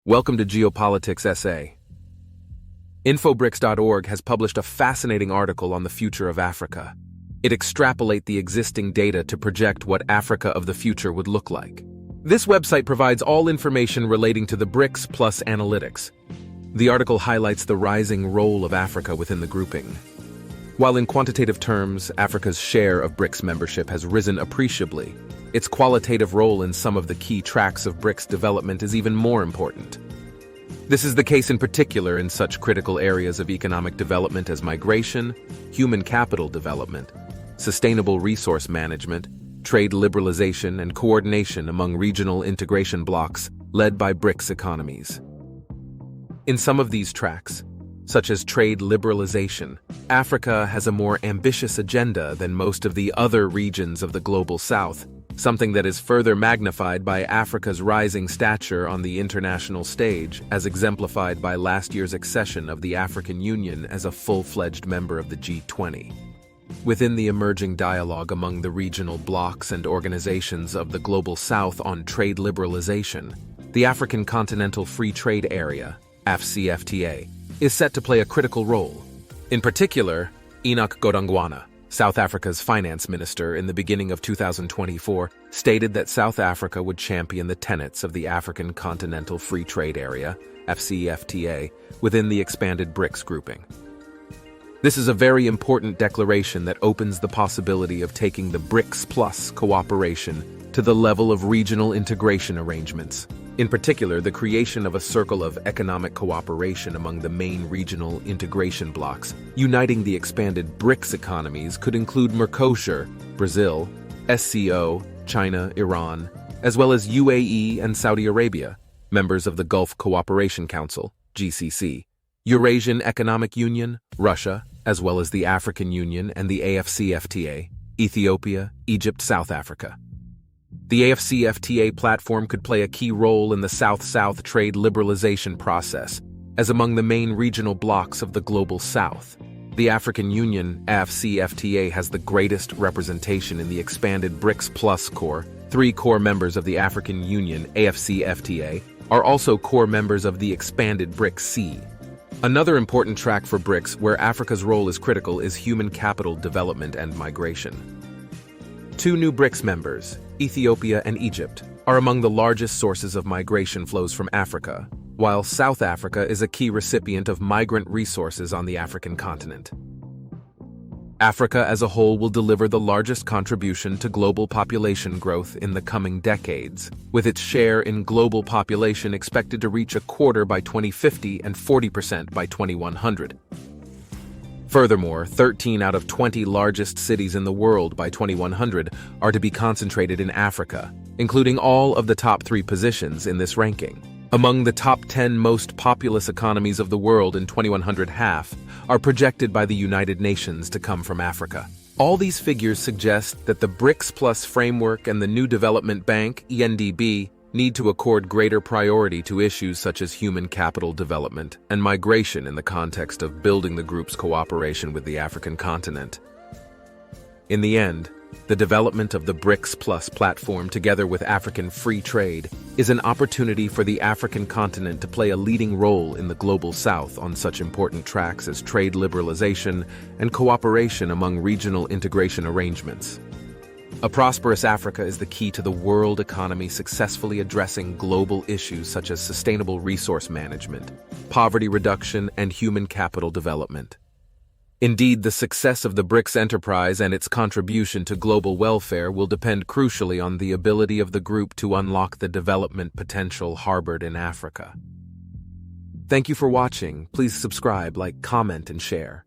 Welcome to Geopolitics SA. Infobricks.org has published a fascinating article on the future of Africa. It extrapolates the existing data to project what Africa of the future would look like. This website provides all information relating to the BRICS plus analytics. The article highlights the rising role of Africa within the grouping. While in quantitative terms, Africa's share of BRICS membership has risen appreciably, its qualitative role in some of the key tracks of BRICS development is even more important. This is the case in particular in such critical areas of economic development as migration, human capital development, sustainable resource management, trade liberalization, and coordination among regional integration blocs led by BRICS economies. In some of these tracks, such as trade liberalization, Africa has a more ambitious agenda than most of the other regions of the Global South, something that is further magnified by Africa's rising stature on the international stage, as exemplified by last year's accession of the African Union as a full-fledged member of the G20. Within the emerging dialogue among the regional blocs and organizations of the Global South on trade liberalization, the African Continental Free Trade Area, AfCFTA, is set to play a critical role. In particular, Enoch Godongwana, South Africa's finance minister in the beginning of 2024, stated that South Africa would champion the tenets of the African Continental Free Trade Area, AfCFTA, within the expanded BRICS grouping. This is a very important declaration that opens the possibility of taking the BRICS plus cooperation to the level of regional integration arrangements. In particular, the creation of a circle of economic cooperation among the main regional integration blocs, uniting the expanded BRICS economies, could include Mercosur, Brazil, SCO, China, Iran, as well as UAE and Saudi Arabia, members of the Gulf Cooperation Council, GCC, Eurasian Economic Union, Russia, as well as the African Union and the AfCFTA, Ethiopia, Egypt, South Africa. The AfCFTA platform could play a key role in the South-South trade liberalization process, as among the main regional blocs of the Global South. The African Union, AfCFTA, has the greatest representation in the expanded BRICS Plus core. 3 core members of the African Union, AfCFTA, are also core members of the expanded BRICS-C. Another important track for BRICS where Africa's role is critical is human capital development and migration. 2 new BRICS members, Ethiopia and Egypt, are among the largest sources of migration flows from Africa, while South Africa is a key recipient of migrant resources on the African continent. Africa as a whole will deliver the largest contribution to global population growth in the coming decades, with its share in global population expected to reach 25% by 2050 and 40% by 2100. Furthermore, 13 out of 20 largest cities in the world by 2100 are to be concentrated in Africa, including all of the top 3 positions in this ranking. Among the top 10 most populous economies of the world in 2100, half are projected by the United Nations to come from Africa. All these figures suggest that the BRICS Plus framework and the New Development Bank, ENDB, need to accord greater priority to issues such as human capital development and migration in the context of building the group's cooperation with the African continent. In the end, the development of the BRICS Plus platform together with African free trade is an opportunity for the African continent to play a leading role in the Global South on such important tracks as trade liberalization and cooperation among regional integration arrangements. A prosperous Africa is the key to the world economy successfully addressing global issues such as sustainable resource management, poverty reduction, and human capital development. Indeed, the success of the BRICS enterprise and its contribution to global welfare will depend crucially on the ability of the group to unlock the development potential harbored in Africa. Thank you for watching. Please subscribe, like, comment, and share.